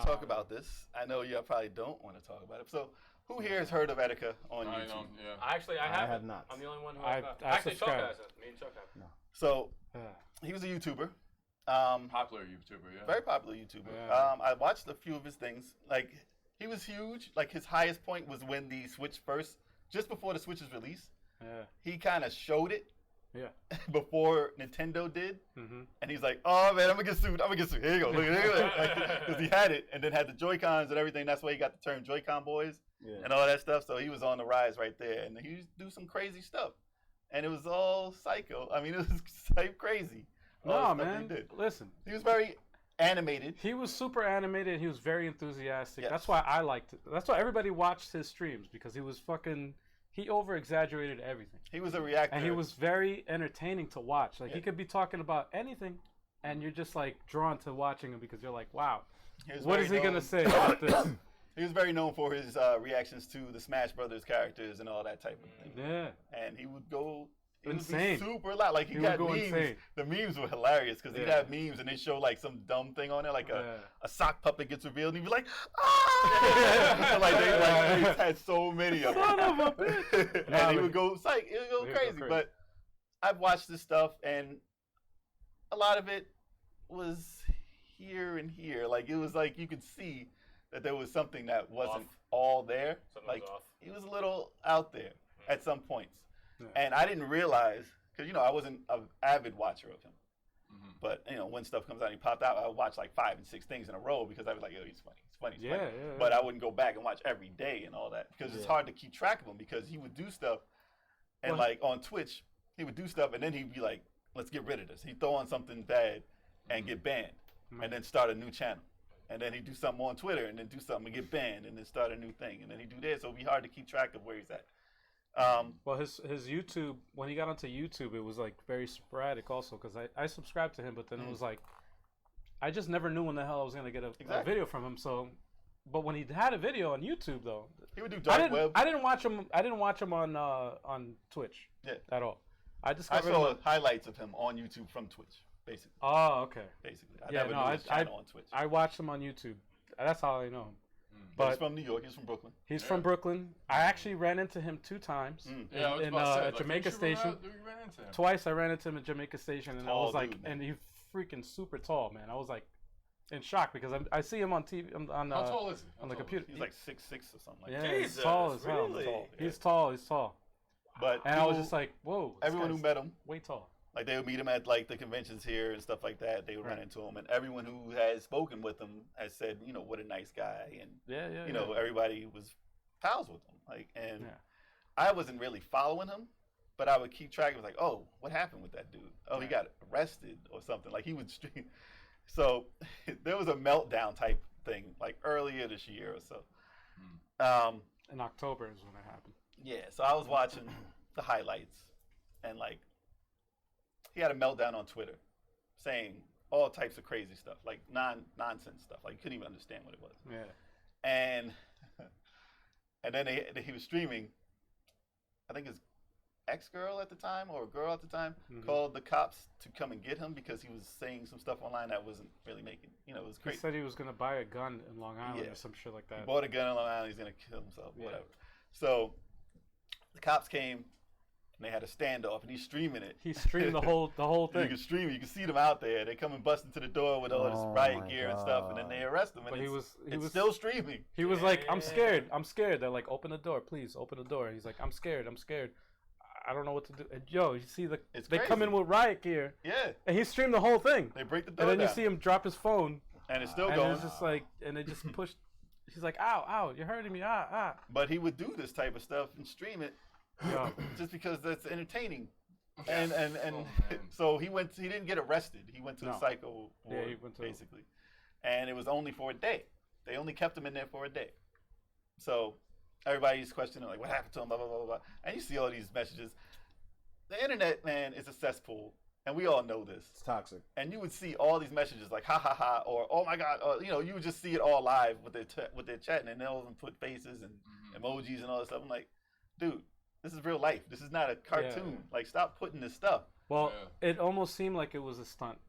talk about this. I know you probably don't want to talk about it. So, who here has heard of Etika on YouTube? Actually, I have not. I'm the only one who actually Chuck has it. Me and Chuck have. No. So, he was a YouTuber. Popular YouTuber, yeah. Very popular YouTuber. Yeah. I watched a few of his things. Like, he was huge. Like, his highest point was when the Switch first, just before the Switch's release. Yeah. He kind of showed it. Yeah. Before Nintendo did. Mm-hmm. And he's like, oh, man, I'm going to get sued. Here you go. Look at it. Because he had it and then had the Joy-Cons and everything. That's why he got the term Joycon Boys and all that stuff. So he was on the rise right there. And he used to do some crazy stuff. And it was all psycho. I mean, it was crazy. No, man. Listen. He was very animated. He was super animated. He was very enthusiastic. Yes. That's why I liked it. That's why everybody watched his streams, because he was fucking... He over-exaggerated everything. He was a reactor. And he was very entertaining to watch. Like, he could be talking about anything, and you're just, like, drawn to watching him because you're like, wow, what is he going to say about this? He was very known for his reactions to the Smash Brothers characters and all that type of thing. Yeah. And he would go... Insane. Super loud. Like, he got memes. Insane. The memes were hilarious because he'd have memes and they show like some dumb thing on there, like a sock puppet gets revealed and he'd be like, ah! They had so many of them. Son of a bitch. And he would go psych. It would go crazy. But I've watched this stuff and a lot of it was here and here. Like, it was like you could see that there was something that wasn't all there. Something like, was off. he was a little out there at some points. And I didn't realize, because, I wasn't an avid watcher of him. Mm-hmm. But, when stuff comes out and he popped out, I would watch like 5 and 6 things in a row because I was like, yo, he's funny. He's funny. He's funny. Yeah. But I wouldn't go back and watch every day and all that because it's hard to keep track of him because he would do stuff. And like on Twitch, he would do stuff and then he'd be like, let's get rid of this. He'd throw on something bad and get banned and then start a new channel. And then he'd do something on Twitter and then do something and get banned and then start a new thing. And then he'd do this. So it'd be hard to keep track of where he's at. Well, his YouTube, when he got onto YouTube, it was like very sporadic also because I subscribed to him, but then it was like I just never knew when the hell I was gonna get a video from him. So, but when he had a video on YouTube though, he would do dark web. I didn't watch him on Twitch at all. I saw highlights of him on YouTube from Twitch, basically. Oh, okay. Basically, I never knew his channel on Twitch. I watched him on YouTube. That's how I know him. But he's from New York. He's from Brooklyn. He's from Brooklyn. I actually ran into him 2 times at Jamaica Station. Twice I ran into him at Jamaica Station, and I was like, and he's freaking super tall, man. I was like in shock because I see him on TV on how tall is he? On the computer. He's like 6'6" or something like that. Yeah, he's tall as hell. Really? He's tall. He's tall. But I was just like, whoa. Everyone who met him, way tall. Like, they would meet him at like the conventions here and stuff like that. They would run into him, and everyone who has spoken with him has said, what a nice guy, and everybody was pals with him. Like, and I wasn't really following him, but I would keep track of like, oh, what happened with that dude? Oh, he got arrested or something. Like, he would stream. So there was a meltdown type thing like earlier this year or so. In October is when it happened. Yeah, so I was watching the highlights, and like, he had a meltdown on Twitter saying all types of crazy stuff, like nonsense stuff. Like, you couldn't even understand what it was. Yeah. And then he was streaming. I think his ex-girl at the time, or a girl at the time, called the cops to come and get him because he was saying some stuff online that wasn't really making, it was crazy. He said he was going to buy a gun in Long Island or some shit like that. He bought a gun in Long Island, he's going to kill himself, whatever. So the cops came. And they had a standoff, and he's streaming it. He streamed the whole thing. You can stream it. You can see them out there. They come and bust into the door with all this riot gear and stuff, and then they arrest him. And he was still streaming. He was like, I'm scared. I'm scared. They're like, open the door, please. Open the door. And he's like, I'm scared. I'm scared. I don't know what to do. And yo, you see they come in with riot gear. Yeah. And he streamed the whole thing. They break the door And then you see him drop his phone. And it's still going. And it's just like, and they just pushed. He's like, ow, you're hurting me, But he would do this type of stuff and stream it. Yeah. Just because that's entertaining, and so he didn't get arrested. He went to the psycho ward, basically, and it was only for a day. They only kept him in there for a day. So everybody's questioning like, what happened to him? Blah blah blah blah. And you see all these messages. The internet, man, is a cesspool, and we all know this. It's toxic. And you would see all these messages like ha ha ha, or oh my god, or you would just see it all live with their chatting, and they'll put faces and emojis and all this stuff. I'm like, dude. This is real life. This is not a cartoon. Like, stop putting this stuff. Well, it almost seemed like it was a stunt.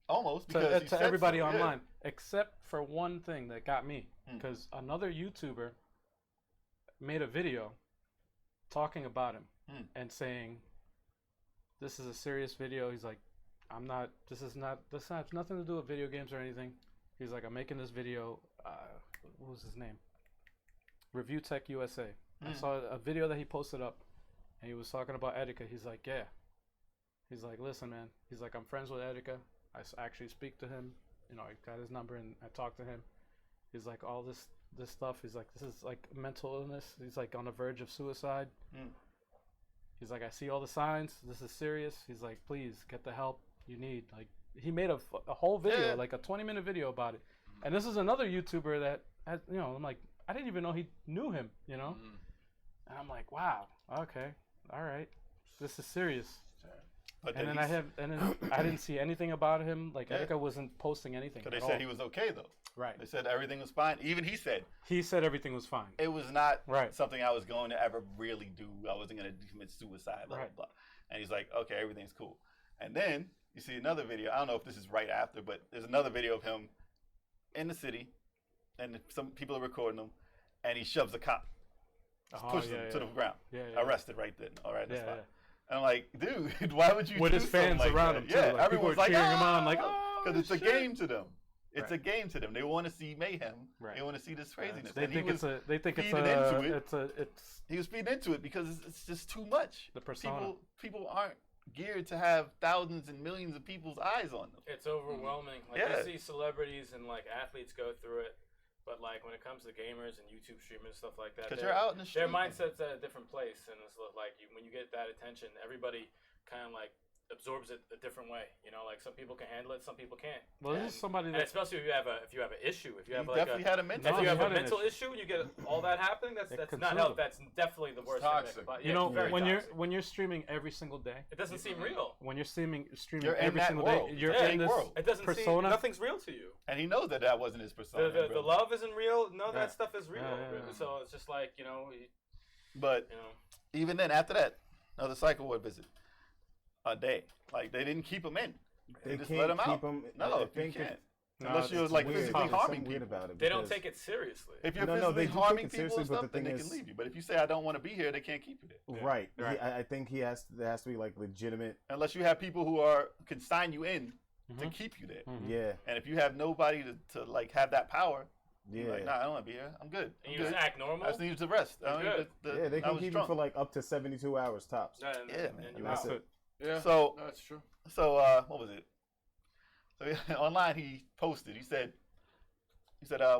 Almost to everybody online, except for one thing that got me, because another YouTuber made a video talking about him and saying, "This is a serious video." He's like, This has nothing to do with video games or anything." He's like, "I'm making this video." What was his name? Review Tech USA. I saw a video that he posted up, and he was talking about Etika. He's like, "Yeah." He's like, "Listen, man." He's like, "I'm friends with Etika. I actually speak to him. You know, I got his number and I talked to him." He's like, "All this stuff." He's like, "This is like mental illness." He's like on the verge of suicide. He's like, "I see all the signs. This is serious." He's like, "Please get the help you need." Like, he made a whole video, like a 20-minute video about it. And this is another YouTuber that has, you know, I'm like, I didn't even know he knew him, you know? And I'm like, wow, okay, all right, this is serious. But then I didn't see anything about him. Like, Etika wasn't posting anything. But they said he was okay though. Right. They said everything was fine. Even he said everything was fine. It was not something I was going to ever really do. I wasn't going to commit suicide. Blah blah blah. And he's like, okay, everything's cool. And then you see another video. I don't know if this is right after, but there's another video of him in the city, and some people are recording him, and he shoves a cop, pushes him to the ground, arrested right then. All right, that's fine. And I'm like, dude, why would you with do his fans like around that? him too? Yeah, like, everyone's like cheering him on, like, because it's a game to them. It's a game to them. They want to see mayhem. They want to see this craziness. They think he was feeding into it because it's just too much. The persona. People aren't geared to have thousands and millions of people's eyes on them. It's overwhelming. Like, you see celebrities and like athletes go through it, but like when it comes to gamers and YouTube streamers and stuff like that, because you're out in the street, their mindset's at a different place, and it's like when you get that attention, everybody kind of like absorbs it a different way. You know, like some people can handle it, some people can't. Well, this is somebody that, especially if you have an issue, if you have definitely had a mental, if you have a mental issue and you get all that happening, that's not help. That's definitely the worst. Toxic. Thing. You know, when you're streaming every single day, it doesn't seem real. When you're streaming you're every single world. day, you're in this world. It doesn't persona. Nothing's real to you. And he knows that wasn't his persona. The love isn't real. None of that stuff is real. So it's just like, you know. But even then, after that, another psycho ward visit. A day. Like, they didn't keep him in. They just let him out. No, you can't. Unless you're like physically harming people. About it they don't take it seriously. If you're physically harming people and stuff, then they can leave you. But if you say, I don't want to be here, they can't keep you there. Right. I think there has to be like legitimate. Unless you have people who can sign you in to keep you there. Yeah. And if you have nobody to like have that power, you're like, nah, I don't want to be here. I'm good. And you just act normal? I just need to rest. They can keep you for like up to 72 hours tops. Yeah, man. And that's it. Yeah, so that's true. So what was it? So online he posted. He said,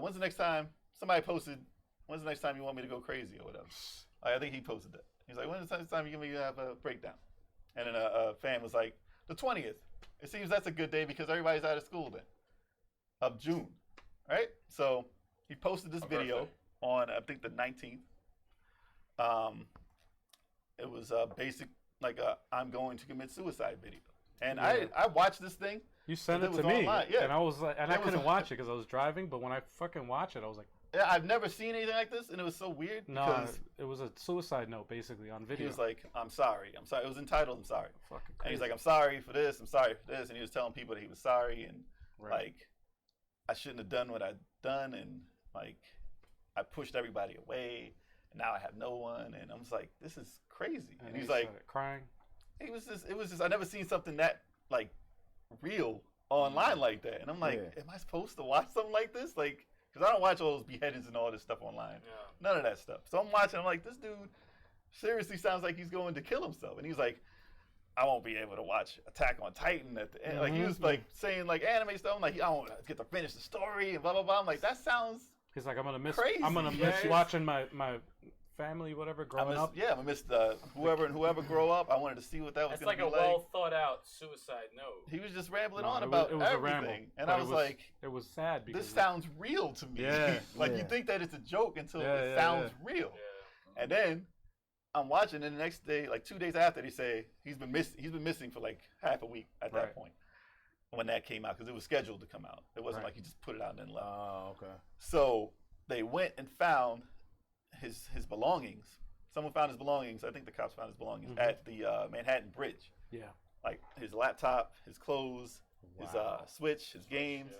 when's the next time somebody posted? When's the next time you want me to go crazy or whatever? I think he posted that. He's like, when's the next time you want me to have a breakdown? And then a fan was like, the 20th. It seems that's a good day because everybody's out of school then, of June, right? So he posted this video on I think the 19th. It was basic. Like I'm going to commit suicide video, and I watched this thing. You sent it to me, and I was like, and I couldn't watch it because I was driving. But when I fucking watched it, I was like, yeah, I've never seen anything like this, and it was so weird. No, it was a suicide note basically on video. He was like, I'm sorry. It was entitled, I'm sorry. Fucking crazy. And he's like, I'm sorry for this, and he was telling people that he was sorry, and like I shouldn't have done what I'd done, and like I pushed everybody away. Now I have no one, and I'm just like, this is crazy. And he's like crying. It was just I never seen something that like real online like that. And I'm like, am I supposed to watch something like this? Like, because I don't watch all those beheadings and all this stuff online. Yeah. None of that stuff. So I'm watching. I'm like, this dude seriously sounds like he's going to kill himself. And he's like, I won't be able to watch Attack on Titan at the end. Like he was like saying like anime stuff. I'm like, I don't get to finish the story and blah blah blah. I'm like, that sounds. He's like, I'm gonna miss crazy. Watching my family, whatever, growing up. Yeah, I'm gonna miss whoever grow up. I wanted to see what that was going to be like. It's like a well thought out suicide note. He was just rambling on about everything, and I was like, it was sad because this sounds real to me. Yeah, you think that it's a joke until it sounds real. Yeah. And then I'm watching, and the next day, like 2 days after, they say he's been missing for like half a week at that point. When that came out, because it was scheduled to come out. It wasn't like he just put it out and then left. Oh, okay. So they went and found his belongings. Someone found his belongings. I think the cops found his belongings at the Manhattan Bridge. Yeah. Like his laptop, his clothes, his Switch, his games,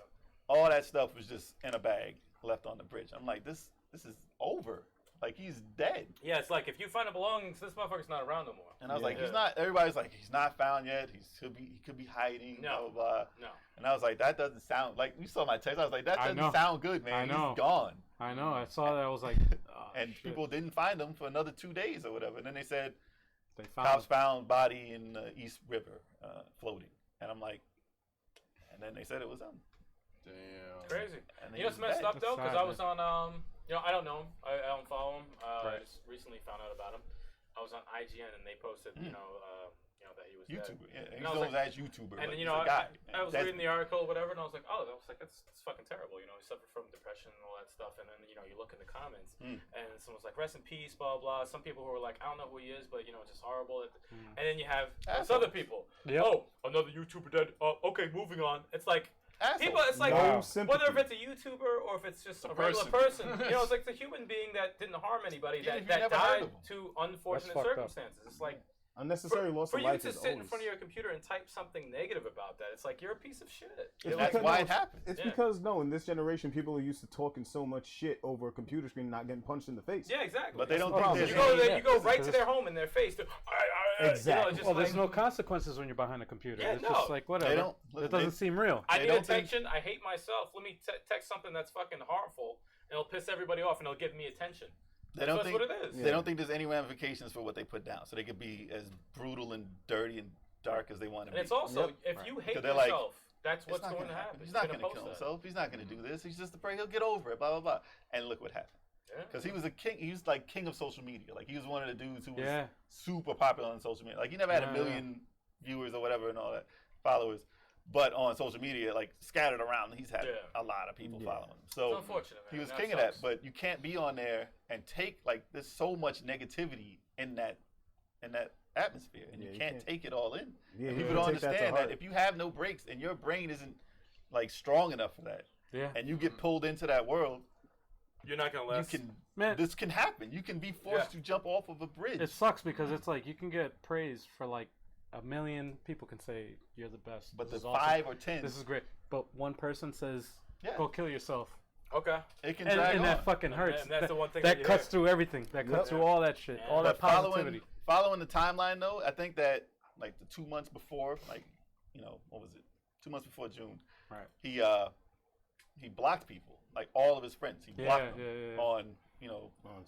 all that stuff was just in a bag left on the bridge. I'm like, this is over. Like, he's dead. Yeah, it's like, if you find a belongings, this motherfucker's not around no more. And I was like, he's not. Everybody's like, he's not found yet. He could be hiding. No, blah, blah, blah. No. And I was like, that doesn't sound like. You saw my text. I was like, that doesn't sound good, man. I know. He's gone. I know. I saw that. I was like, and shit. people didn't find him for another 2 days or whatever. And then they said, cops found body in the East River floating. And I'm like, and then they said it was him. Damn. Crazy. And you know what's messed up though? Because I was on, I don't know him. I don't follow him. I just recently found out about him. I was on IGN and they posted, that he was YouTuber. dead. Yeah, he's known as YouTuber. And then I was reading the article, or whatever, and I was like, that's fucking terrible. He suffered from depression and all that stuff. And then you look in the comments, and someone's like, rest in peace, blah blah. Some people who are like, I don't know who he is, but just horrible. And then you have other people. Yep. Oh, another YouTuber dead. Okay, moving on. It's like. People, it's like whether if it's a YouTuber or if it's just a regular person, it's like the human being that didn't harm anybody that died to unfortunate circumstances. It's like unnecessary loss of life. For you to sit in front of your computer and type something negative about that, it's like you're a piece of shit. That's why it happens. It's because in this generation, people are used to talking so much shit over a computer screen, not getting punched in the face. Yeah, exactly. But they don't think you go right to their home in their face. Exactly. There's no consequences when you're behind a computer. It's just like whatever. It doesn't seem real. I need attention. I hate myself. Let me text something that's fucking harmful, and it'll piss everybody off, and it'll give me attention. That's what it is. They don't think there's any ramifications for what they put down, so they could be as brutal and dirty and dark as they want to be. And it's also, if you hate yourself, that's what's going to happen. He's not going to kill himself. He's not going to do this. He's just afraid he'll get over it, blah, blah, blah. And look what happened. Because he was a king. He was like king of social media. Like, he was one of the dudes who was super popular on social media. Like, he never had a million viewers or whatever and all that, followers. But on social media, like, scattered around, he's had a lot of people following him. So it's unfortunate, man. He was king of that. But you can't be on there and take, like, there's so much negativity in that atmosphere, and you can't take it all in. And people don't understand that if you have no brakes and your brain isn't, like, strong enough for that, and you get pulled into that world, you're not gonna last. This can happen. You can be forced to jump off of a bridge. It sucks because it's like you can get praise for like 1 million people can say you're the best. But the 5 or 10, this is great. But one person says, "Go kill yourself." Okay. It can drag on. That fucking hurts. And that's the one thing that cuts through everything. That cuts through all that shit. All that positivity. Following the timeline though, I think that like the 2 months before, like what was it? 2 months before June. Right. He blocked people, like all of his friends. He blocked them on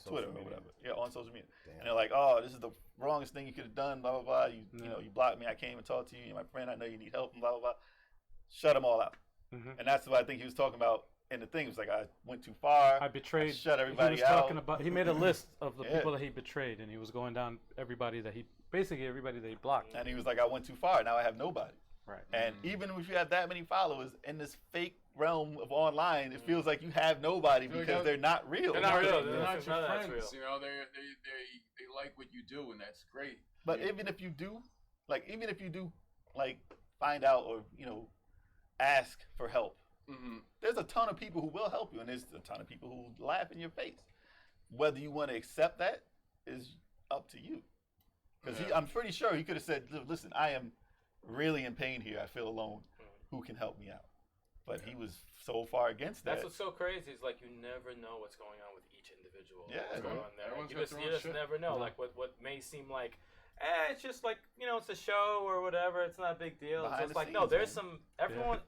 Twitter or whatever. Yeah, on social media. Damn. And they're like, oh, this is the wrongest thing you could have done, blah, blah, blah. You blocked me. I came and talked to you. You're my friend. I know you need help, and blah, blah, blah. Shut them all out. Mm-hmm. And that's what I think he was talking about in the thing. It was like, I went too far. I betrayed. Shut everybody out. He made a list of the people that he betrayed, and he was going down everybody that he blocked. And he was like, I went too far. Now I have nobody. Right. And even if you have that many followers in this fake realm of online, it feels like you have nobody because they're not real. They're not real. They're not your friends. They like what you do, and that's great. But even if you do, find out or ask for help, there's a ton of people who will help you, and there's a ton of people who laugh in your face. Whether you want to accept that is up to you. Because I'm pretty sure he could have said, "Listen, I am really in pain here. I feel alone. Who can help me out?" But he was so far against that. That's what's so crazy. Is like you never know what's going on with each individual. Yeah, what's going on there. You just never know. Like what may seem like, it's just like it's a show or whatever. It's not a big deal. It's like no, there's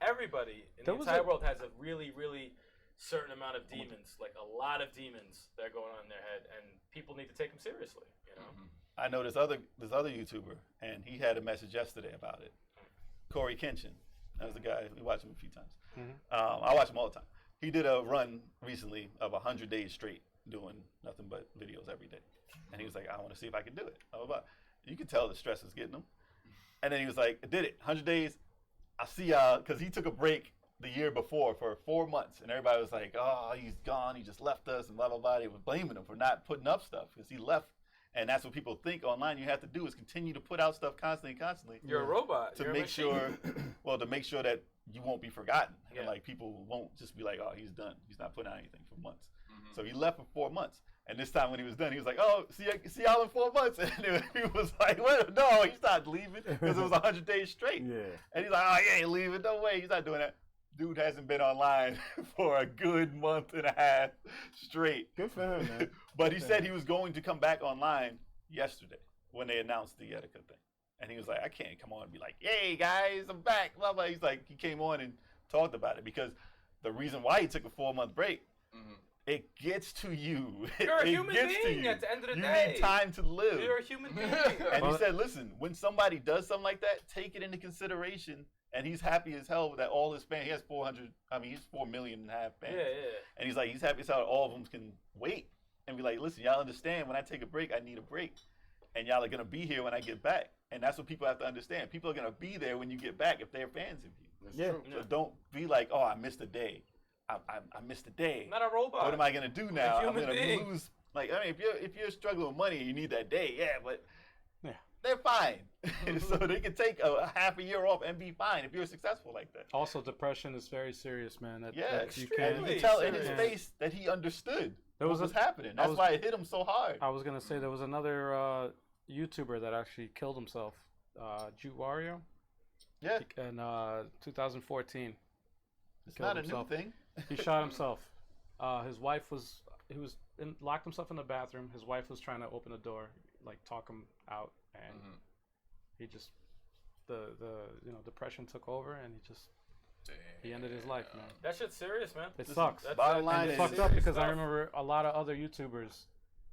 everybody in the entire world has a really, really certain amount of demons, like a lot of demons that are going on in their head, and people need to take them seriously. I know this other YouTuber, and he had a message yesterday about it. Corey Kenshin. That was the guy. We watched him a few times. I watch him all the time. He did a run recently of 100 days straight doing nothing but videos every day. And he was like, I want to see if I can do it. You could tell the stress was getting him. And then he was like, I did it. 100 days. I'll see y'all. Because he took a break the year before for 4 months. And everybody was like, oh, he's gone. He just left us and blah, blah, blah. They were blaming him for not putting up stuff because he left. And that's what people think online. You have to do is continue to put out stuff constantly. You're a robot. To make sure that you won't be forgotten. And like people won't just be like, oh, he's done. He's not putting out anything for months. So he left for 4 months. And this time when he was done, he was like, "Oh, see y'all in 4 months." And he was like, "What? No, he's not leaving because it was 100 days straight." Yeah. And he's like, "Oh, he ain't leaving. No way. He's not doing that." Dude hasn't been online for a good month and a half straight. Good for him, man. But he said he was going to come back online yesterday when they announced the Etika thing. And he was like, "I can't come on and be like, hey, guys, I'm back." Blah, blah. He's like, he came on and talked about it because the reason why he took a 4-month break, it gets to you. You're a human being at the end of the day. You need time to live. You're a human being. And he said, listen, when somebody does something like that, take it into consideration. And he's happy as hell that all his fans, he has 4 million and a half fans. Yeah. And he's like, he's happy as hell that all of them can wait and be like, listen, y'all understand when I take a break, I need a break. And y'all are going to be here when I get back. And that's what people have to understand. People are going to be there when you get back if they're fans of you. That's true. So don't be like, oh, I missed a day. I missed a day. Not a robot. What am I gonna do now? I'm gonna being. lose. Like, I mean, if you're struggling with money and you need that day, but they're fine. So they can take a half a year off and be fine if you're successful like that. Also, depression is very serious, man. And you can tell in his face that he understood what was happening. That's why it hit him so hard. I was gonna say there was another YouTuber that actually killed himself, Wario. Yeah. In 2014. It's not a new thing. He shot himself. His wife locked himself in the bathroom. His wife was trying to open the door, like talk him out, and he just the depression took over, and he ended his life, man. That shit's serious, man. It sucks. Bottom line, it's fucked up because I remember a lot of other YouTubers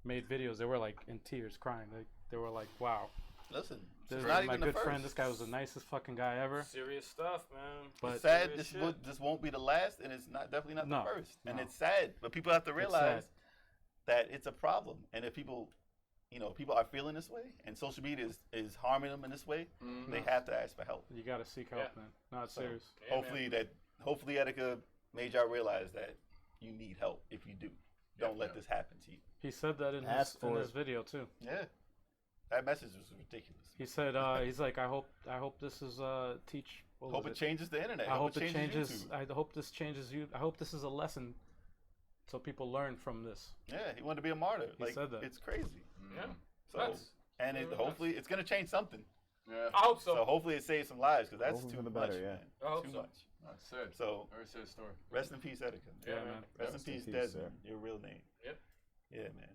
made videos. They were like in tears, crying. They were like, "Wow." Listen, this is my good friend. This guy was the nicest fucking guy ever. Serious stuff, man. But it's sad. This won't be the last, and it's definitely not the first. And it's sad, but people have to realize that it's a problem. And if people are feeling this way, and social media is harming them in this way, they have to ask for help. You got to seek help, man. No, it's serious. Yeah, hopefully Etika made y'all realize that you need help. If you do, don't let this happen to you. He said that in his video too. Yeah. That message was ridiculous. He said, "He's like, I hope this is teach. Hope it changes the internet. I hope it changes. YouTube. I hope this changes you. I hope this is a lesson, so people learn from this." Yeah, he wanted to be a martyr. He said that. It's crazy. Yeah. So hopefully it's gonna change something. Yeah. I hope so. So hopefully it saves some lives because that's Hopefully too for the much. better, Man. I hope too so. much. That's sad. So very sad story. Rest in peace, Etika. Yeah, man. Rest in peace, Desmond. Your real name. Yep. Yeah, man.